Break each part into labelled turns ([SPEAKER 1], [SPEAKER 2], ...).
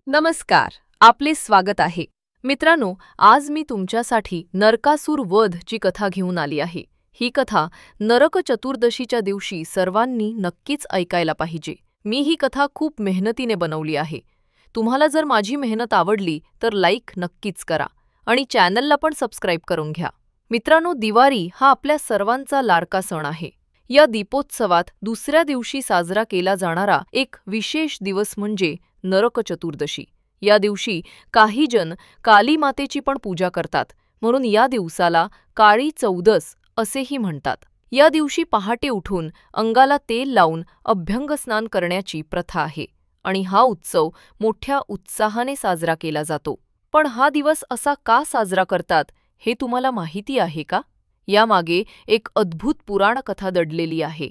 [SPEAKER 1] नमस्कार, आपले स्वागत आहे. मित्रांनो, आज मी तुमच्यासाठी नरकासूर वध ची कथा घेऊन आली आहे. ही कथा नरक चतुर्दशीच्या दिवशी सर्वांनी नक्कीच ऐकायला पाहिजे. मी ही कथा खूप मेहनतीने बनवली आहे. तुम्हाला जर माझी मेहनत आवडली तर लाईक नक्कीच करा आणि चॅनलला पण सबस्क्राईब करून घ्या. मित्रांनो, दिवाळी हा आपल्या सर्वांचा लाडका सण आहे. या दीपोत्सवात दुसऱ्या दिवशी साजरा केला जाणारा एक विशेष दिवस म्हणजे नरक चतुर्दशी. या दिवशी काही जण काली मातेची पण पूजा करतात, म्हणून या दिवसाला काळी चौदस असेही म्हणतात. या दिवशी पहाटे उठून अंगाला तेल लावून अभ्यंगस्नान करण्याची प्रथा आहे आणि हा उत्सव मोठ्या उत्साहाने साजरा केला जातो. पण हा दिवस असा का साजरा करतात हे तुम्हाला माहिती आहे का? यामागे एक अद्भुत पुराण कथा दडलेली आहे.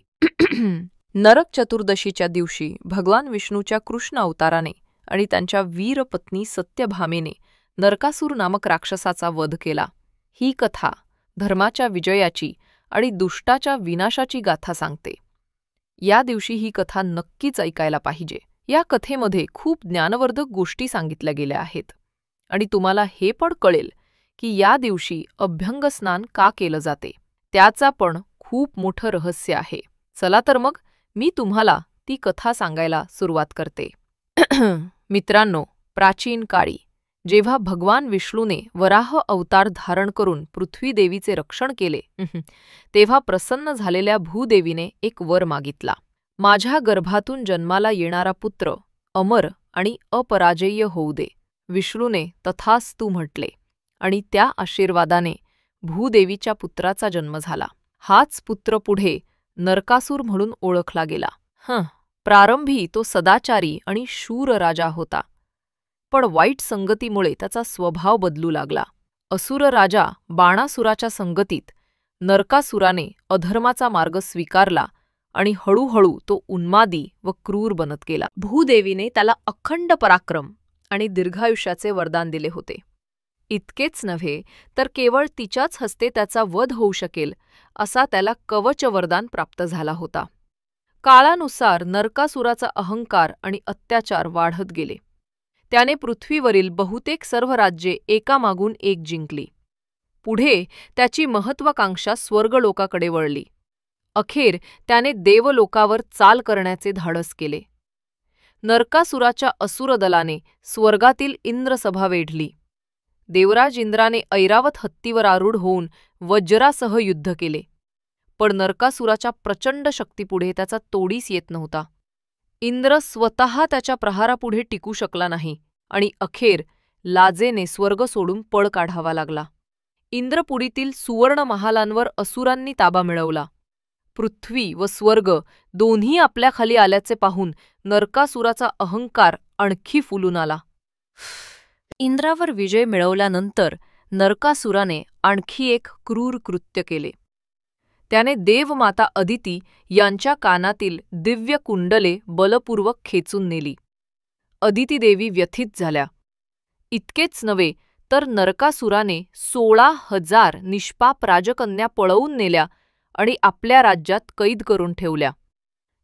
[SPEAKER 1] नरक चतुर्दशीच्या दिवशी भगवान विष्णूच्या कृष्ण अवताराने आणि त्यांच्या वीर पत्नी सत्यभामेने नरकासूर नामक राक्षसाचा वध केला. ही कथा धर्माच्या विजयाची आणि दुष्टाच्या विनाशाची गाथा सांगते. या दिवशी ही कथा नक्कीच ऐकायला पाहिजे. या कथेमध्ये खूप ज्ञानवर्धक गोष्टी सांगितल्या गेल्या आहेत आणि तुम्हाला हे पण कळेल की या दिवशी अभ्यंगस्नान का केलं जाते. त्याचा पण खूप मोठं रहस्य आहे. चला तर मग मी तुम्हाला ती कथा सांगायला सुरुवात करते. मित्रांनो, प्राचीन काळी जेव्हा भगवान विष्णूने वराह अवतार धारण करून पृथ्वी देवीचे रक्षण केले, तेव्हा प्रसन्न झालेल्या भूदेवीने एक वर मागितला. माझ्या गर्भातून जन्माला येणारा पुत्र अमर आणि अपराजेय होऊ दे. विष्णूने तथास्तु म्हटले आणि त्या आशीर्वादाने भूदेवीच्या पुत्राचा जन्म झाला. हाच पुत्र पुढे नरकासूर म्हणून ओळखला गेला. प्रारंभी तो सदाचारी आणि शूर राजा होता, पण वाईट संगतीमुळे त्याचा स्वभाव बदलू लागला. असुर राजा बाणासुराच्या संगतीत नरकासुराने अधर्माचा मार्ग स्वीकारला आणि हळूहळू तो उन्मादी व क्रूर बनत गेला. भूदेवीने त्याला अखंड पराक्रम आणि दीर्घायुष्याचे वरदान दिले होते. इतकेच नव्हे तर केवळ तिच्याच हस्ते त्याचा वध होऊ शकेल असा त्याला कवच वरदान प्राप्त झाला होता. काळानुसार नरकासुराचा अहंकार आणि अत्याचार वाढत गेले. त्याने पृथ्वीवरील बहुतेक सर्व राज्ये एकामागून एक जिंकली. पुढे त्याची महत्वाकांक्षा स्वर्गलोकाकडे वळली. अखेर त्याने देवलोकावर चाल करण्याचे धाडस केले. नरकासुराच्या असुरदलाने स्वर्गातील इंद्रसभा वेढली. देवराज इंद्राने ऐरावत हत्तीवर आरूढ होऊन वज्रासह युद्ध केले, पण नरकासुराच्या प्रचंड शक्तीपुढे त्याचा तोडीस येत नव्हता. इंद्र स्वतः त्याच्या प्रहारापुढे टिकू शकला नाही आणि अखेर लाजेने स्वर्ग सोडून पळ काढावा लागला. इंद्रपुरीतील सुवर्ण महालांवर असुरांनी ताबा मिळवला. पृथ्वी व स्वर्ग दोन्ही आपल्याखाली आल्याचे पाहून नरकासुराचा अहंकार आणखी फुलून आला. इंद्रावर विजय मिळवल्यानंतर नरकासुराने आणखी एक क्रूर कृत्य केले. त्याने देवमाता अदिती यांच्या कानातील दिव्य कुंडले बलपूर्वक खेचून नेली. अदिती देवी व्यथित झाल्या. इतकेच नव्हे तर नरकासुराने 16,000 निष्पाप राजकन्या पळवून नेल्या आणि आपल्या राज्यात कैद करून ठेवल्या.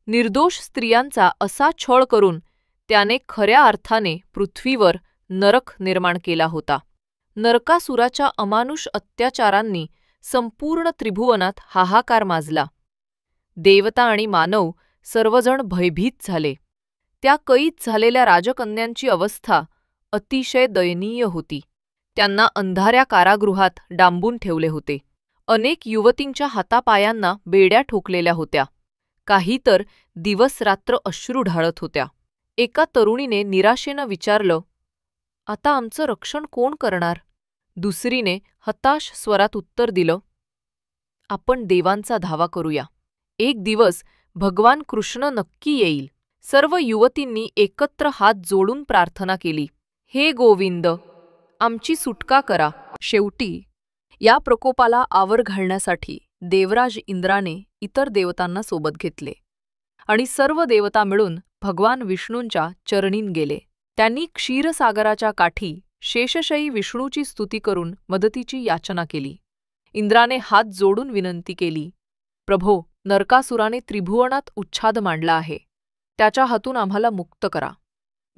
[SPEAKER 1] निर्दोष स्त्रियांचा असा छळ करून त्याने खऱ्या अर्थाने पृथ्वीवर नरक निर्माण केला होता. नरकासुराच्या अमानुष अत्याचारांनी संपूर्ण त्रिभुवनात हाहाकार माजला. देवता आणि मानव सर्वजण भयभीत झाले. त्या कैद झालेल्या राजकन्यांची अवस्था अतिशय दयनीय होती. त्यांना अंधाऱ्या कारागृहात डांबून ठेवले होते. अनेक युवतींच्या हातापायांना बेड्या ठोकलेल्या होत्या. काही तर दिवसरात्र अश्रू ढाळत होत्या. एका तरुणीने निराशेनं विचारलं, आता आमचं रक्षण कोण करणार? दुसरीने हताश स्वरात उत्तर दिलं, आपण देवांचा धावा करूया. एक दिवस भगवान कृष्ण नक्की येईल. सर्व युवतींनी एकत्र हात जोडून प्रार्थना केली, हे गोविंद, आमची सुटका करा. शेवटी या प्रकोपाला आवर घालण्यासाठी देवराज इंद्राने इतर देवतांना सोबत घेतले आणि सर्व देवता मिळून भगवान विष्णूंच्या चरणीं गेले. त्यांनी क्षीरसागराच्या काठी शेषशयी विष्णूची स्तुती करून मदतीची याचना केली. इंद्राने हात जोडून विनंती केली, प्रभो, नरकासुराने त्रिभुवनात उच्छाद मांडला आहे. त्याच्या हातून आम्हाला मुक्त करा.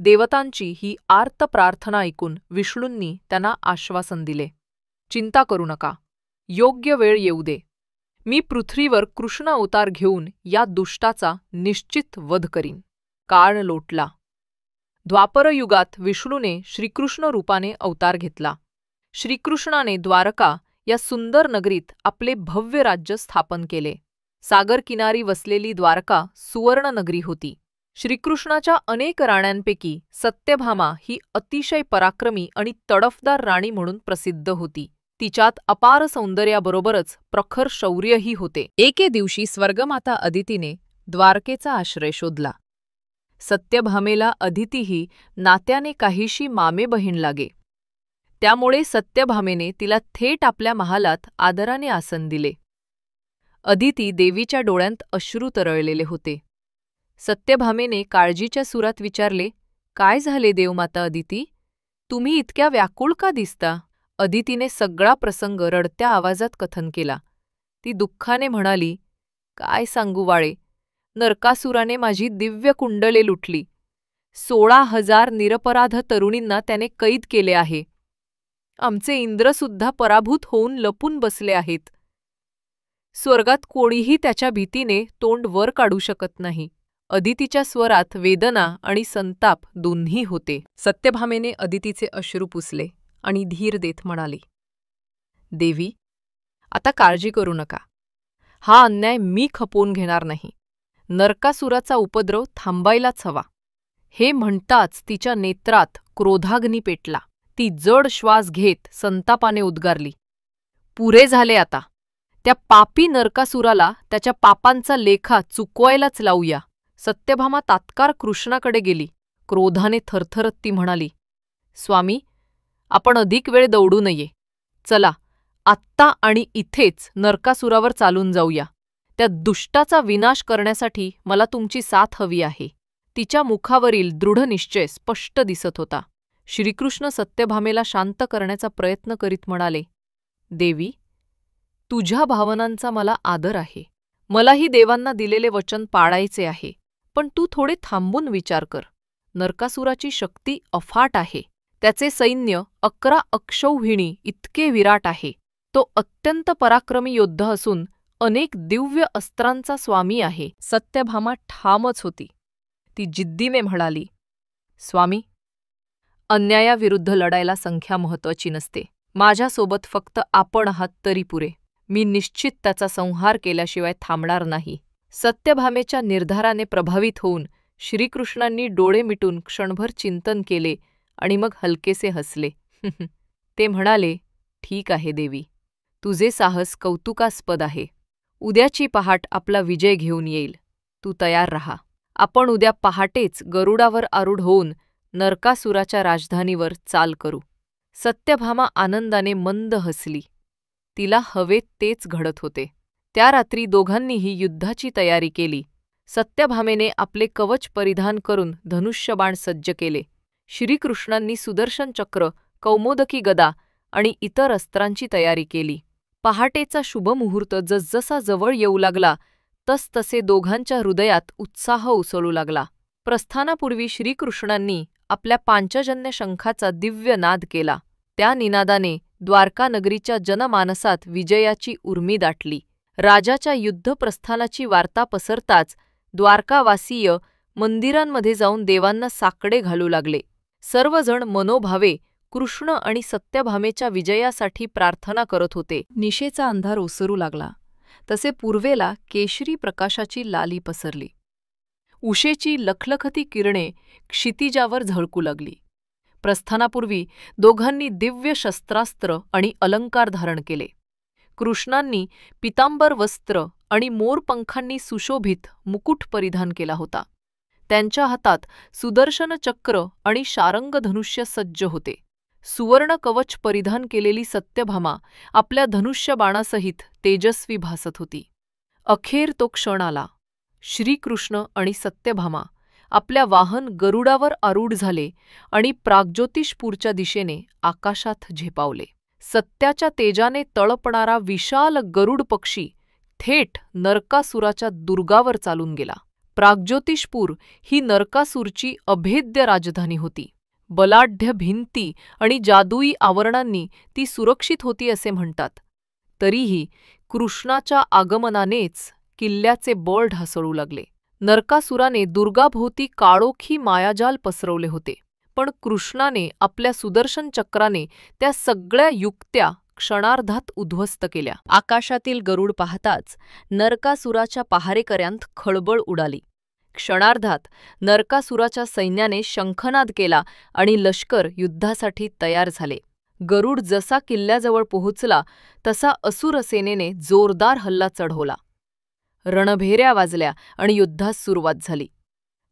[SPEAKER 1] देवतांची ही आर्त प्रार्थना ऐकून विष्णूंनी त्यांना आश्वासन दिले, चिंता करू नका, योग्य वेळ येऊ दे. मी पृथ्वीवर कृष्ण अवतार घेऊन या दुष्टाचा निश्चित वध करीन. काळ लोटला. द्वापरयुगात विष्णूने श्रीकृष्ण रूपाने अवतार घेतला. श्रीकृष्णाने द्वारका या सुंदर नगरीत आपले भव्य राज्य स्थापन केले. सागरकिनारी वसलेली द्वारका सुवर्ण नगरी होती. श्रीकृष्णाच्या अनेक राण्यांपैकी सत्यभामा ही अतिशय पराक्रमी आणि तडफदार राणी म्हणून प्रसिद्ध होती. तिच्यात अपार सौंदर्याबरोबरच प्रखर शौर्यही होते. एके दिवशी स्वर्गमाता अदितीने द्वारकेचा आश्रय शोधला. सत्यभामेला अदितीही नात्याने काहीशी मामे बहीण लागे. त्यामुळे सत्यभामेने तिला थेट आपल्या महालात आदराने आसन दिले. अदिती देवीच्या डोळ्यांत अश्रू तरळलेले होते. सत्यभामेने काळजीच्या सुरात विचारले, काय झाले देवमाता अदिती? तुम्ही इतक्या व्याकुळ का दिसता? अदितीने सगळा प्रसंग रडत्या आवाजात कथन केला. ती दुःखाने म्हणाली, काय सांगू वाळे, नरकासुराने माझी दिव्य कुंडले लुटली. 16,000 निरपराध तरुणींना त्याने कैद केले आहे. आमचे इंद्रसुद्धा पराभूत होऊन लपून बसले आहेत. स्वर्गात कोणीही त्याच्या भीतीने तोंड वर काढू शकत नाही. अदितीच्या स्वरात वेदना आणि संताप दोन्ही होते. सत्यभामेने अदितीचे अश्रू पुसले आणि धीर देत म्हणाली, देवी, आता काळजी करू नका. हा अन्याय मी खपवून घेणार नाही. नरकासुराचा उपद्रव थांबायलाच हवा. हे म्हणताच तिच्या नेत्रात क्रोधाग्नी पेटला. ती जड श्वास घेत संतापाने उद्गारली, पुरे झाले आता. त्या पापी नरकासुराला त्याच्या पापांचा लेखा चुकवायलाच लावूया. सत्यभामा तात्काळ कृष्णाकडे गेली. क्रोधाने थरथरत ती म्हणाली, स्वामी, आपण अधिक वेळ दौडू नये. चला, आत्ता आणि इथेच नरकासुरावर चालून जाऊया. त्या दुष्टाचा विनाश करण्यासाठी मला तुमची साथ हवी आहे. तिच्या मुखावरील दृढ निश्चय स्पष्ट दिसत होता. श्रीकृष्ण सत्यभामेला शांत करण्याचा प्रयत्न करीत म्हणाले, देवी, तुझ्या भावनांचा मला आदर आहे. मलाही देवांना दिलेले वचन पाळायचे आहे. पण तू थोडे थांबून विचार कर. नरकासुराची शक्ती अफाट आहे. त्याचे सैन्य 11 अक्षौहिणी इतके विराट आहे. तो अत्यंत पराक्रमी योद्धा असून अनेक दिव्य अस्त्रांचा स्वामी आहे. सत्यभामा ठामच होती. ती जिद्दीने म्हणाली, स्वामी, अन्यायाविरुद्ध लढायला संख्या महत्वाची नसते. माझ्यासोबत फक्त आपण आहात तरी पुरे. मी निश्चित त्याचा संहार केल्याशिवाय थांबणार नाही. सत्यभामेच्या निर्धाराने प्रभावित होऊन श्रीकृष्णांनी डोळे मिटून क्षणभर चिंतन केले आणि मग हलकेसे हसले. ते म्हणाले, ठीक आहे देवी, तुझे साहस कौतुकास्पद आहे. उद्याची पहाट आपला विजय घेऊन येईल. तू तयार रहा. आपण उद्या पहाटेच गरुडावर आरूढ होऊन नरकासुराच्या राजधानीवर चाल करू. सत्यभामा आनंदाने मंद हसली. तिला हवेत तेच घडत होते. त्या रात्री दोघांनीही युद्धाची तयारी केली. सत्यभामेने आपले कवच परिधान करून धनुष्यबाण सज्ज केले. श्रीकृष्णांनी सुदर्शन चक्र, कौमोदकी गदा आणि इतर अस्त्रांची तयारी केली. पहाटेचा शुभमुहूर्त जसजसा जवळ येऊ लागला तसतसे दोघांच्या हृदयात उत्साह उसळू लागला. प्रस्थानापूर्वी श्रीकृष्णांनी आपल्या पांचजन्य शंखाचा दिव्य नाद केला. त्या निनादाने द्वारका नगरीच्या जनमानसात विजयाची उर्मी दाटली. राजाच्या युद्धप्रस्थानाची वार्ता पसरताच द्वारकावासीय मंदिरांमध्ये जाऊन देवांना साकडे घालू लागले. सर्वजण मनोभावे कृष्ण आणि सत्यभामेच्या विजयासाठी प्रार्थना करत होते. निशेचा अंधार ओसरू लागला तसे पूर्वेला केशरी प्रकाशाची लाली पसरली. उशेची लखलखती किरणे क्षितिजावर झळकू लागली. प्रस्थानापूर्वी दोघांनी दिव्य शस्त्रास्त्र आणि अलंकार धारण केले. कृष्णांनी पितांबर वस्त्र आणि मोरपंखांनी सुशोभित मुकुट परिधान केला होता. त्यांच्या हातात सुदर्शन चक्र आणि शारंग धनुष्य सज्ज होते. सुवर्ण कवच परिधान केलेली सत्यभामा आपल्या धनुष्यबाणासहित तेजस्वी भासत होती. अखेर तो क्षण आला. श्रीकृष्ण आणि सत्यभामा आपल्या वाहन गरुडावर आरूढ झाले आणि प्राग्ज्योतिषपूरच्या दिशेने आकाशात झेपावले. सत्याच्या तेजाने तळपणारा विशाल गरुड पक्षी थेट नरकासुराच्या दुर्गावर चालून गेला. प्राग्ज्योतिषपूर ही नरकासूरची अभेद्य राजधानी होती. बलाढ्य भिंती आणि जादुई आवरणांनी ती सुरक्षित होती असे म्हणतात. तरीही कृष्णाच्या आगमनानेच किल्ल्याचे बळ ढासळू लागले. नरकासुराने दुर्गाभोवती काळोखी मायाजाल पसरवले होते, पण कृष्णाने आपल्या सुदर्शन चक्राने त्या सगळ्या युक्त्या क्षणार्धात उद्ध्वस्त केल्या. आकाशातील गरुड पाहताच नरकासुराच्या पहारेकऱ्यांत खळबळ उडाली. क्षणार्धात नरकासुराच्या सैन्याने शंखनाद केला आणि लष्कर युद्धासाठी तयार झाले. गरुड जसा किल्ल्याजवळ पोहोचला तसा असुर सेनेने जोरदार हल्ला चढवला. रणभेऱ्या वाजल्या आणि युद्धास सुरुवात झाली.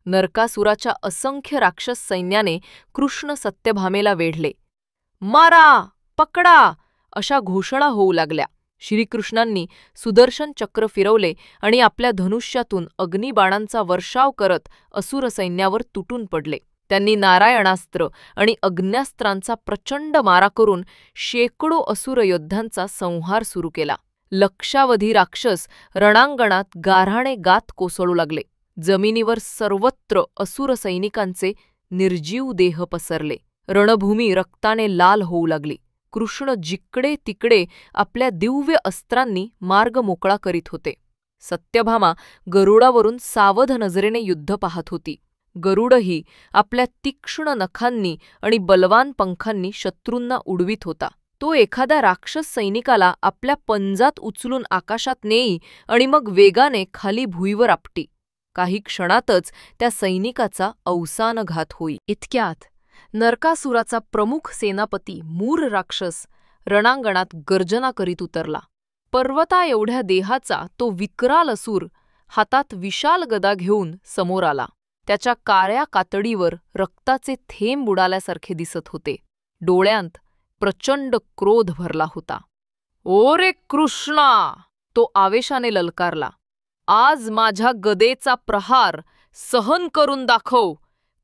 [SPEAKER 1] नरकासुराच्या असंख्य राक्षस सैन्याने कृष्ण सत्यभामेला वेढले. मारा, पकडा अशा घोषणा होऊ लागल्या. श्रीकृष्णांनी सुदर्शन चक्र फिरवले आणि आपल्या धनुष्यातून अग्निबाणांचा वर्षाव करत असुर सैन्यावर तुटून पडले. त्यांनी नारायणास्त्र आणि अग्न्यास्त्रांचा प्रचंड मारा करून शेकडो असुर योद्ध्यांचा संहार सुरू केला. लक्षावधी राक्षस रणांगणात गाऱ्हाणे गात कोसळू लागले. जमिनीवर सर्वत्र असुर सैनिकांचे निर्जीव देह पसरले. रणभूमी रक्ताने लाल होऊ लागली. कृष्ण जिकडे तिकडे आपल्या दिव्य अस्त्रांनी मार्ग मोकळा करीत होते. सत्यभामा गरुडावरून सावध नजरेने युद्ध पाहत होती. गरुडही आपल्या तीक्ष्ण नखांनी आणि बलवान पंखांनी शत्रूंना उडवीत होता. तो एखाद्या राक्षस सैनिकाला आपल्या पंजात उचलून आकाशात नेई आणि मग वेगाने खाली भुईवर आपटी. काही क्षणातच त्या सैनिकाचा अवसानघात होई. इतक्यात नरकासुराचा प्रमुख सेनापती मूर राक्षस रणांगणात गर्जना करीत उतरला. पर्वता एवढ्या देहाचा तो विक्राल असुर हातात विशाल गदा घेऊन समोर आला. त्याच्या काळ्या कातडीवर रक्ताचे थेंब बुडाल्यासारखे दिसत होते. डोळ्यांत प्रचंड क्रोध भरला होता. "ओ रे कृष्णा!" तो आवेशाने ललकारला. "आज माझ्या गदेचा प्रहार सहन करून दाखव,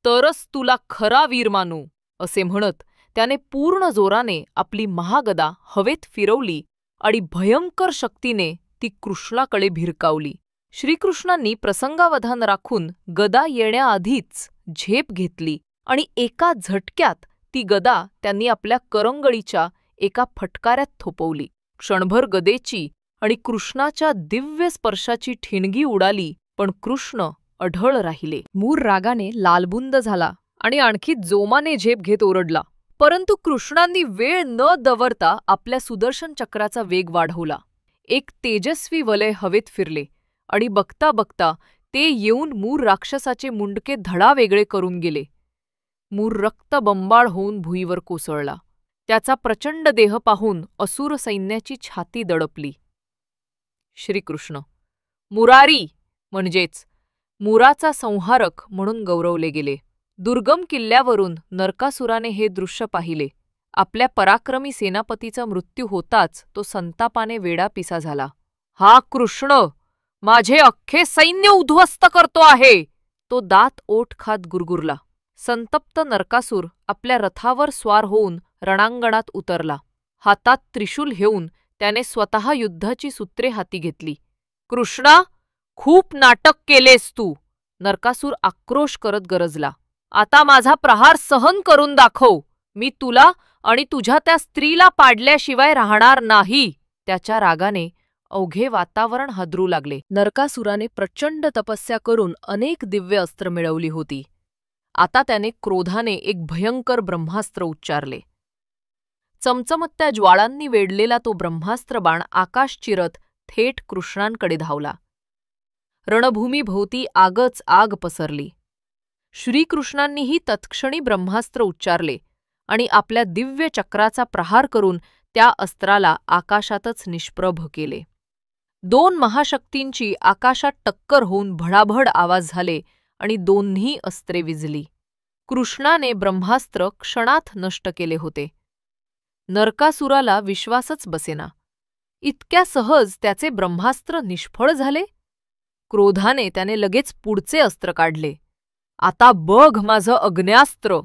[SPEAKER 1] तरच तुला खरा वीर मानू." असे म्हणत त्याने पूर्ण जोराने आपली महागदा हवेत फिरवली आणि भयंकर शक्तीने ती कृष्णाकडे भिरकावली. श्रीकृष्णांनी प्रसंगावधान राखून गदा येण्याआधीच झेप घेतली आणि एका झटक्यात ती गदा त्यांनी आपल्या करंगळीच्या एका फटकाऱ्यात थोपवली. क्षणभर गदेची आणि कृष्णाच्या दिव्य स्पर्शाची ठिणगी उडाली, पण कृष्ण अढळ राहिले. मूर रागाने लालबुंद झाला आणि आणखी जोमाने झेप घेत ओरडला. परंतु कृष्णांनी वेळ न दवरता आपल्या सुदर्शन चक्राचा वेग वाढवला. एक तेजस्वी वलय हवेत फिरले आणि बघता बघता ते येऊन मूर राक्षसाचे मुंडके धडा वेगळे करून गेले. मूर रक्तबंबाळ होऊन भुईवर कोसळला. त्याचा प्रचंड देह पाहून असुर सैन्याची छाती दडपली. श्रीकृष्ण मुरारी म्हणजेच मुराचा संहारक म्हणून गौरवले गेले. दुर्गम किल्ल्यावरून नरकासुराने हे दृश्य पाहिले. आपल्या पराक्रमी सेनापतीचा मृत्यू होताच तो संतापाने वेडापिसा झाला. "हा कृष्ण माझे अख्खे सैन्य उद्ध्वस्त करतो आहे!" तो दात ओठ खात गुरगुरला. संतप्त नरकासूर आपल्या रथावर स्वार होऊन रणांगणात उतरला. हातात त्रिशूल घेऊन त्याने स्वतः युद्धाची सूत्रे हाती घेतली. "कृष्णा, खूप नाटक केलेस तू!" नरकासूर आक्रोश करत गरजला. "आता माझा प्रहार सहन करून दाखव. मी तुला आणि तुझ्या त्या स्त्रीला पाडल्याशिवाय राहणार नाही." त्याच्या रागाने अवघे वातावरण हादरू लागले. नरकासुराने प्रचंड तपस्या करून अनेक दिव्य अस्त्र मिळवली होती. आता त्याने क्रोधाने एक भयंकर ब्रह्मास्त्र उच्चारले. चमचमत्या ज्वाळांनी वेढलेला तो ब्रह्मास्त्र बाण आकाश चिरत थेट कृष्णांकडे धावला. रणभूमीभोवती आगच आग पसरली. श्रीकृष्णांनीही तत्क्षणी ब्रह्मास्त्र उच्चारले आणि आपल्या दिव्य चक्राचा प्रहार करून त्या अस्त्राला आकाशातच निष्प्रभ केले. दोन महाशक्तींची आकाशात टक्कर होऊन भडाभड आवाज झाले आणि दोन्ही अस्त्रे विझली. कृष्णाने ब्रह्मास्त्र क्षणात नष्ट केले होते. नरकासुराला विश्वासच बसेना. इतक्या सहज त्याचे ब्रह्मास्त्र निष्फळ झाले? क्रोधाने त्याने लगेच पुढचे अस्त्र काढले. "आता बघ माझं अग्न्यास्त्र!"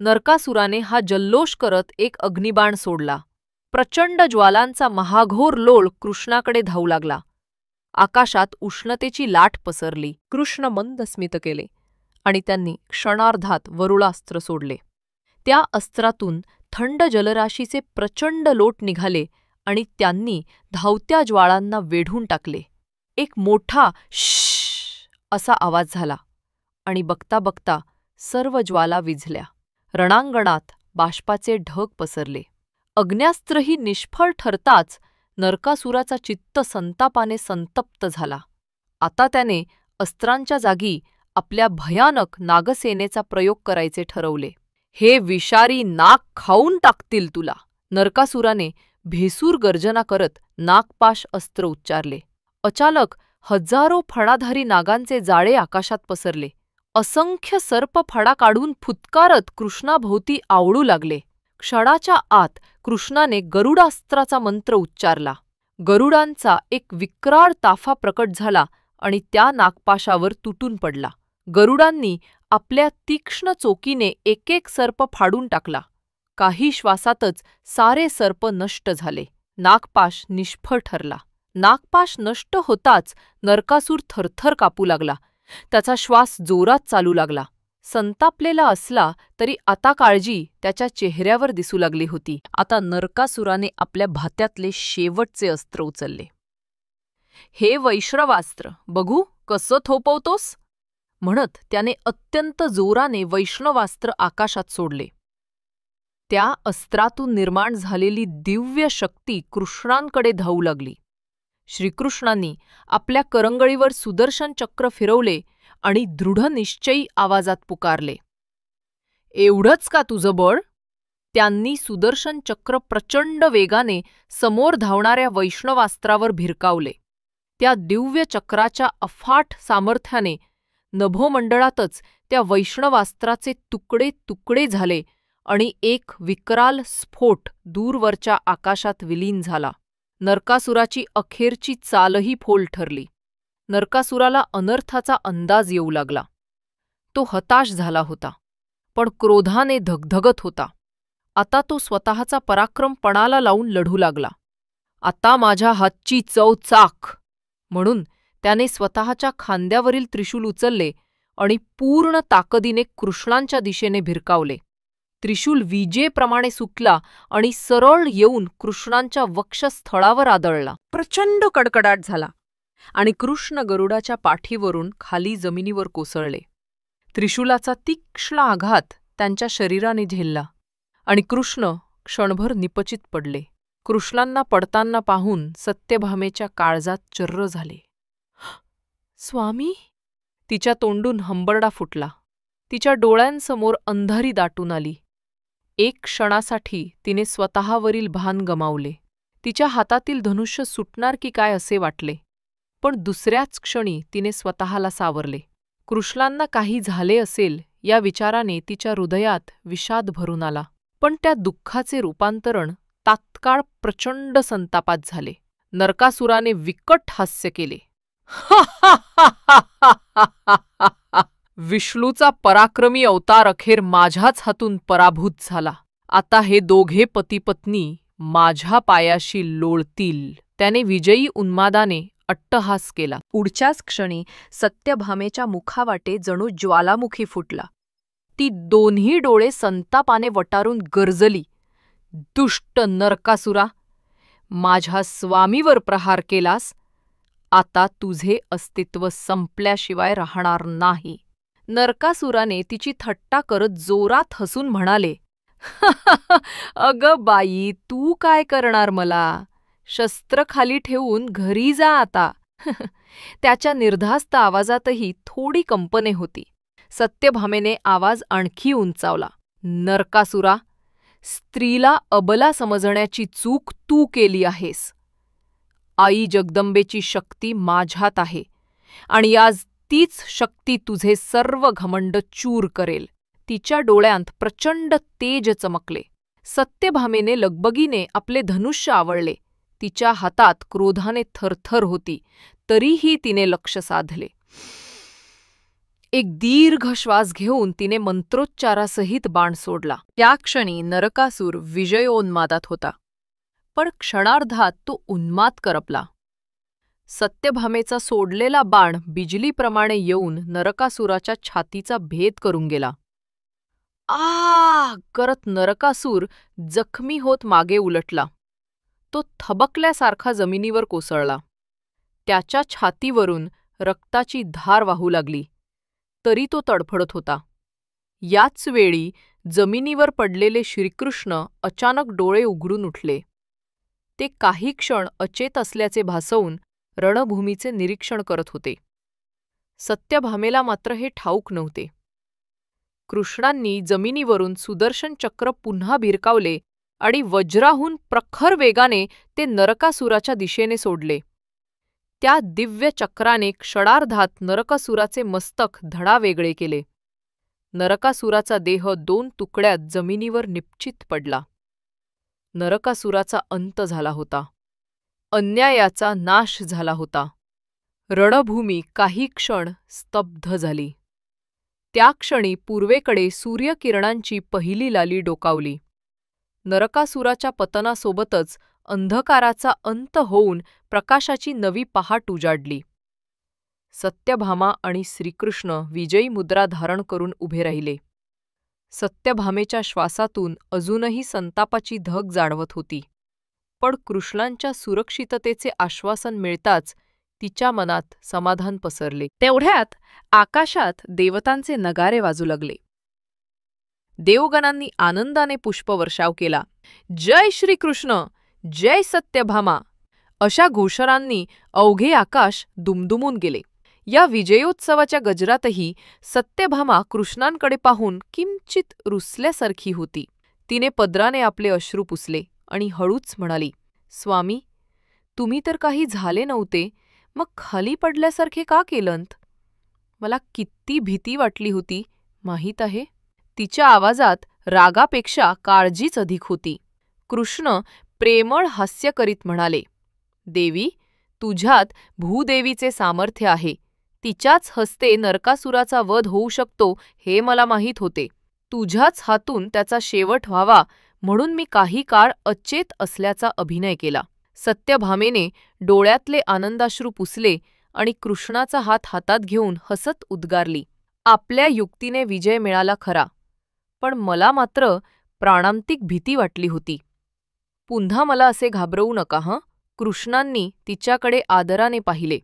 [SPEAKER 1] नरकासुराने हा जल्लोष करत एक अग्निबाण सोडला. प्रचंड ज्वालांचा महाघोर लोळ कृष्णाकडे धावू लागला. आकाशात उष्णतेची लाट पसरली. कृष्ण मंद स्मित केले आणि त्यांनी क्षणार्धात वरुळास्त्र सोडले. त्या अस्त्रातून थंड जलराशीचे प्रचंड लोट निघाले आणि त्यांनी धावत्या ज्वाळांना वेढून टाकले. एक मोठा श्श असा आवाज झाला आणि बघता बघता सर्व ज्वाला विझल्या. रणांगणात बाष्पाचे ढग पसरले. अग्न्यास्त्रही निष्फळ ठरताच नरकासुराचा चित्त संतापाने संतप्त झाला. आता त्याने अस्त्रांच्या जागी आपल्या भयानक नागसेनेचा प्रयोग करायचे ठरवले. हे विषारी नाग खाऊन टाकतील तुला, नरकासुराने भेसूर गर्जना करत नागपाश अस्त्र उच्चारले. अचानक हजारो फणाधारी नागांचे जाळे आकाशात पसरले. असंख्य सर्प फडा काढून फुत्कारत कृष्णाभोवती आवळू लागले. क्षणाच्या आत कृष्णाने गरुडास्त्राचा मंत्र उच्चारला. गरुडांचा एक विक्राळ ताफा प्रकट झाला आणि त्या नागपाशावर तुटून पडला. गरुडांनी आपल्या तीक्ष्ण चोकीने एक एक सर्प फाडून टाकला. काही श्वासातच सारे सर्प नष्ट झाले. नागपाश निष्फळ ठरला. नागपाश नष्ट होताच नरकासूर थरथर कापू लागला. त्याचा श्वास जोरात चालू लागला. संतापलेला असला तरी आता काळजी त्याच्या चेहऱ्यावर दिसू लागली होती. आता नरकासुराने आपल्या भात्यातले शेवटचे अस्त्र उचलले. हे वैष्णवास्त्र बघू कसं थोपवतोस, म्हणत त्याने अत्यंत जोराने वैष्णवास्त्र आकाशात सोडले. त्या अस्त्रातून निर्माण झालेली दिव्य शक्ती कृष्णांकडे धावू लागली. श्रीकृष्णांनी आपल्या करंगळीवर सुदर्शन चक्र फिरवले आणि दृढनिश्चयी आवाजात पुकारले, एवढंच का तुझं बळ? त्यांनी सुदर्शन चक्र प्रचंड वेगाने समोर धावणाऱ्या वैष्णवास्त्रावर भिरकावले. त्या दिव्य चक्राच्या अफाट सामर्थ्याने नभोमंडळातच त्या वैष्णवास्त्राचे तुकडे तुकडे झाले आणि एक विकराल स्फोट दूरवरच्या आकाशात विलीन झाला. नरकासुराची अखेरची चालही फोल ठरली. नरकासुराला अनर्थाचा अंदाज येऊ लागला. तो हताश झाला होता, पण क्रोधाने धगधगत होता. आता तो स्वतःचा पराक्रम पणाला लावून लढू लागला. आता माझ्या हातची चव चाख, म्हणून त्याने स्वतःच्या खांद्यावरील त्रिशूल उचलले आणि पूर्ण ताकदीने कृष्णांच्या दिशेने भिरकावले. त्रिशूल विजेप्रमाणे सुटला आणि सरळ येऊन कृष्णांच्या वक्षस्थळावर आदळला. प्रचंड कडकडाट झाला आणि कृष्ण गरुडाच्या पाठीवरून खाली जमिनीवर कोसळले. त्रिशूलाचा तीक्ष्ण आघात त्यांच्या शरीराने झेलला आणि कृष्ण क्षणभर निपचित पडले. कृष्णांना पडताना पाहून सत्यभामेच्या काळजात चर्र झाले. स्वामी, तिच्या तोंडून हंबरडा फुटला. तिच्या डोळ्यांसमोर अंधारी दाटून आली. एक क्षणासाठी तिने स्वतःवरील भान गमावले. तिच्या हातातील धनुष्य सुटणार की काय असे वाटले, पण दुसऱ्याच क्षणी तिने स्वतःला सावरले. कृष्णांना काही झाले असेल या विचाराने तिच्या हृदयात विषाद भरून आला, पण त्या दुःखाचे रूपांतरण तात्काळ प्रचंड संतापात झाले. नरकासुराने विकट हास्य केले. विष्णूचा पराक्रमी अवतार अखेर माझ्याच हातून पराभूत झाला. आता हे दोघे पतीपत्नी माझ्या पायाशी लोळतील. त्याने विजयी उन्मादाने अट्टहास केला. पुढच्याच क्षणी सत्यभामेच्या मुखावाटे जणू ज्वालामुखी फुटला. ती दोन्ही डोळे संतापाने वटारून गरजली. दुष्ट नरकासुरा, माझ्या स्वामीवर प्रहार केलास, आता तुझे अस्तित्व संपल्याशिवाय राहणार नाही. नरकासुराने तिची थट्टा करत जोरात हसून म्हणाले, अगं बाई, तू काय करणार मला? शस्त्र खाली ठेवून घरी जा आता. त्याच्या निर्धास्त आवाजातही थोडी कंपने होती. सत्यभामेने आवाज आणखी उंचावला, नरकासुरा, स्त्रीला अबला समजण्याची चूक तू केली आहेस. आई जगदंबेची शक्ती माझ्यात आहे आणि आज तीच शक्ती तुझे सर्व घमंड चूर करेल. तिच्या डोळ्यांत प्रचंड तेज चमकले. सत्यभामेने लगबगीने आपले धनुष्य आवळले. तिच्या हातात क्रोधाने थरथर होती, तरीही तिने लक्ष साधले. एक दीर्घ श्वास घेऊन तिने मंत्रोच्चारासहित बाण सोडला. त्या क्षणी नरकासूर विजयोन्मादात होता, पण क्षणार्धात तो उन्माद करपला. सत्यभामेचा सोडलेला बाण बिजलीप्रमाणे येऊन नरकासुराच्या छातीचा भेद करून गेला. आ करत नरकासूर जखमी होत मागे उलटला. तो थबकल्यासारखा जमिनीवर कोसळला. त्याच्या छातीवरून रक्ताची धार वाहू लागली, तरी तो तडफडत होता. याच वेळी जमिनीवर पडलेले श्रीकृष्ण अचानक डोळे उघडून उठले. ते काही क्षण अचेत असल्याचे भासवून रणभूमीचे निरीक्षण करत होते. सत्यभामेला मात्र हे ठाऊक नव्हते. कृष्णांनी जमिनीवरून सुदर्शन चक्र पुन्हा भिरकावले आणि वज्राहून प्रखर वेगाने ते नरकासुराच्या दिशेने सोडले. त्या दिव्य चक्राने क्षणार्धात नरकासुराचे मस्तक धडावेगळे केले. नरकासुराचा देह 2 तुकड्यात जमिनीवर निश्चित पडला. नरकासुराचा अंत झाला होता. अन्यायाचा नाश झाला होता. रणभूमी काही क्षण स्तब्ध झाली. त्या क्षणी पूर्वेकडे सूर्यकिरणांची पहिली लाली डोकावली. नरकासुराच्या पतनासोबतच अंधकाराचा अंत होऊन प्रकाशाची नवी पहाट उजाडली. सत्यभामा आणि श्रीकृष्ण विजयी मुद्रा धारण करून उभे राहिले. सत्यभामेच्या श्वासातून अजूनही संतापाची धग जाणवत होती. पण कृष्णांच्या सुरक्षिततेचे आश्वासन मिळताच तिच्या मनात समाधान पसरले. तेवढ्यात आकाशात देवतांचे नगारे वाजू लागले. देवगणांनी आनंदाने पुष्पवर्षाव केला. जय श्रीकृष्ण, जय सत्यभामा अशा घोषणांनी अवघे आकाश दुमदुमून गेले. या विजयोत्सवाच्या गजरातही सत्यभामा कृष्णांकडे पाहून किंचित रुसल्यासारखी होती. तिने पदराने आपले अश्रू पुसले आणि हळूच म्हणाली, स्वामी, तुम्ही तर काही झाले नव्हते, मग खाली पडल्यासारखे का केलंत? मला किती भीती वाटली होती माहीत आहे. तिच्या आवाजात रागापेक्षा काळजीच अधिक होती. कृष्ण प्रेमळ हास्य करीत म्हणाले, देवी, तुझ्यात भूदेवीचे सामर्थ्य आहे. तिच्याच हस्ते नरकासुराचा वध होऊ शकतो हे मला माहीत होते. तुझ्याच हातून त्याचा शेवट व्हावा म्हणून मी काही काळ अचेत असल्याचा अभिनय केला. सत्यभामेने डोळ्यातले आनंदाश्रू पुसले आणि कृष्णाचा हात हातात घेऊन हसत उद्गारली, आपल्या युक्तीने विजय मिळाला खरा, पण मला मात्र प्राणांतिक भीती वाटली होती. पुन्हा मला असे घाबरवू नका हं. कृष्णांनी तिच्याकडे आदराने पाहिले.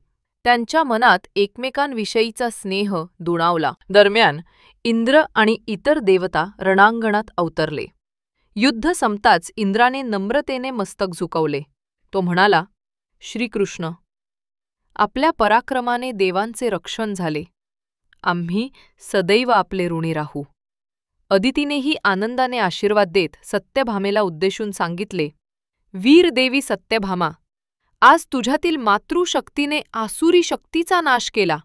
[SPEAKER 1] त्यांच्या मनात एकमेकांविषयीचा स्नेह दुणावला. दरम्यान इंद्र आणि इतर देवता रणांगणात अवतरले. युद्ध संपताच इंद्राने नम्रतेने मस्तक झुकवले. तो म्हणाला, श्रीकृष्ण, आपल्या पराक्रमाने देवांचे रक्षण झाले. आम्ही सदैव आपले ऋणी राहू. अदितीनेही आनंदाने आशीर्वाद देत सत्यभामेला उद्देशून सांगितले, वीर देवी सत्यभामा, आज तुझ्यातील मातृशक्तीने आसुरी शक्तीचा नाश केला.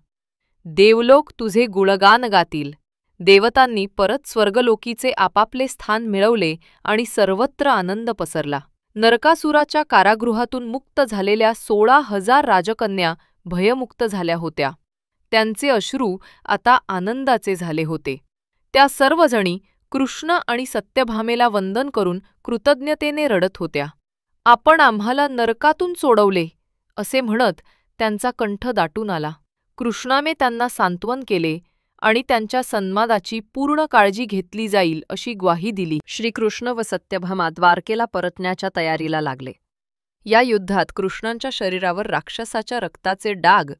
[SPEAKER 1] देवलोक तुझे गुणगान गातील. देवतांनी परत स्वर्गलोकीचे आपापले स्थान मिळवले आणि सर्वत्र आनंद पसरला. नरकासुराच्या कारागृहातून मुक्त झालेल्या 16,000 राजकन्या भयमुक्त झाल्या होत्या. त्यांचे अश्रू आता आनंदाचे झाले होते. त्या सर्वजणी कृष्ण आणि सत्यभामेला वंदन करून कृतज्ञतेने रडत होत्या. आपण आम्हाला नरकातून सोडवले असे म्हणत त्यांचा कंठ दाटून आला. कृष्णाने त्यांना सांत्वन केले आणि त्यांच्या सन्मानाची पूर्ण काळजी घेतली जाईल अशी ग्वाही दिली. श्रीकृष्ण व सत्यभामा द्वारकेला परतण्याच्या तयारीला लागले. या युद्धात कृष्णांच्या शरीरावर राक्षसाच्या रक्ताचे डाग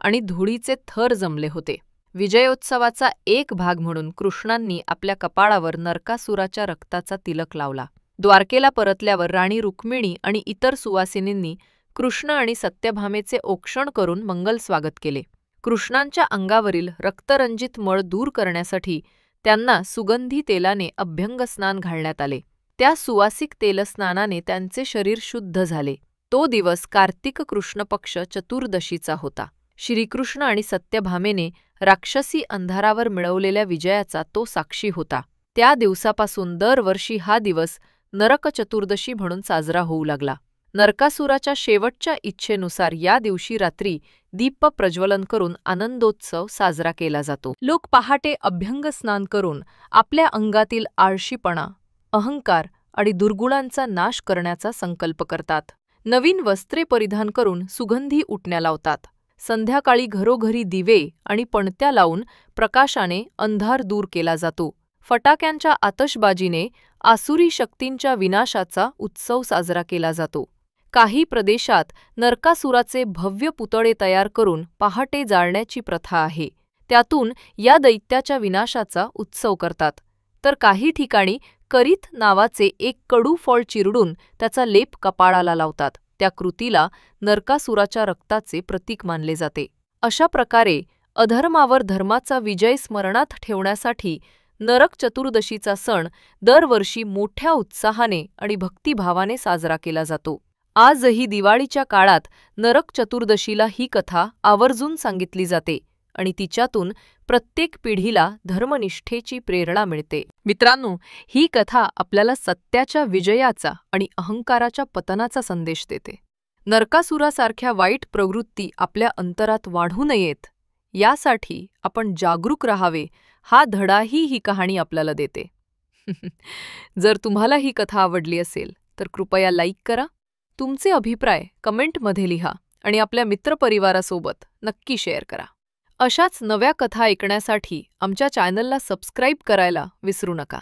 [SPEAKER 1] आणि धुळीचे थर जमले होते. विजयोत्सवाचा एक भाग म्हणून कृष्णांनी आपल्या कपाळावर नरकासुराच्या रक्ताचा तिलक लावला. द्वारकेला परतल्यावर राणी रुक्मिणी आणि इतर सुवासिनींनी कृष्ण आणि सत्यभामेचे औक्षण करून मंगल स्वागत केले. कृष्णांच्या अंगावरील रक्तरंजित मळ दूर करण्यासाठी त्यांना सुगंधी तेलाने अभ्यंगस्नान घालण्यात आले. त्या सुवासिक तेलस्नानाने त्यांचे शरीर शुद्ध झाले. तो दिवस कार्तिक कृष्ण पक्ष चतुर्दशीचा होता. श्रीकृष्ण आणि सत्यभामेने राक्षसी अंधारावर मिळवलेल्या विजयाचा तो साक्षी होता. त्या दिवसापासून दरवर्षी हा दिवस नरक चतुर्दशी म्हणून साजरा होऊ लागला. नरकासुराच्या शेवटच्या इच्छेनुसार या दिवशी रात्री दीप प्रज्वलन करून आनंदोत्सव साजरा केला जातो. लोक पहाटे अभ्यंगस्नान करून आपल्या अंगातील आळशीपणा, अहंकार आणि दुर्गुणांचा नाश करण्याचा संकल्प करतात. नवीन वस्त्रे परिधान करून सुगंधी उटण्या लावतात. संध्याकाळी घरोघरी दिवे आणि पणत्या लावून प्रकाशाने अंधार दूर केला जातो. फटाक्यांच्या आतषबाजीने आसुरी शक्तींच्या विनाशाचा उत्सव साजरा केला जातो. काही प्रदेशात नरकासुराचे भव्य पुतळे तयार करून पहाटे जाळण्याची प्रथा आहे. त्यातून या दैत्याच्या विनाशाचा उत्सव करतात. तर काही ठिकाणी करीत नावाचे एक कडू फळ चिरडून त्याचा लेप कपाळाला लावतात. त्या कृतीला नरकासुराच्या रक्ताचे प्रतीक मानले जाते. अशा प्रकारे अधर्मावर धर्माचा विजय स्मरणात ठेवण्यासाठी नरक चतुर्दशीचा सण दरवर्षी मोठ्या उत्साहाने आणि भक्तिभावाने साजरा केला जातो. आजही दिवाळीच्या काळात नरक चतुर्दशीला ही कथा आवर्जून सांगितली जाते आणि तिच्यातून प्रत्येक पिढीला धर्मनिष्ठेची प्रेरणा मिळते. मित्रांनो, ही कथा आपल्याला सत्याच्या विजयाचा आणि अहंकाराच्या पतनाचा संदेश देते. नरकासुरासारख्या वाईट प्रवृत्ती आपल्या अंतरात वाढू नयेत यासाठी आपण जागरूक राहावे, हा धडाही ही कहाणी आपल्याला देते. जर तुम्हाला ही कथा आवडली असेल तर कृपया लाईक करा, तुमचे अभिप्राय कमेंटमध्ये लिहा आणि आपल्या मित्रपरिवारासोबत नक्की शेअर करा. अशाच नव्या कथा ऐकण्यासाठी आमच्या चॅनलला सबस्क्राईब करायला विसरू नका.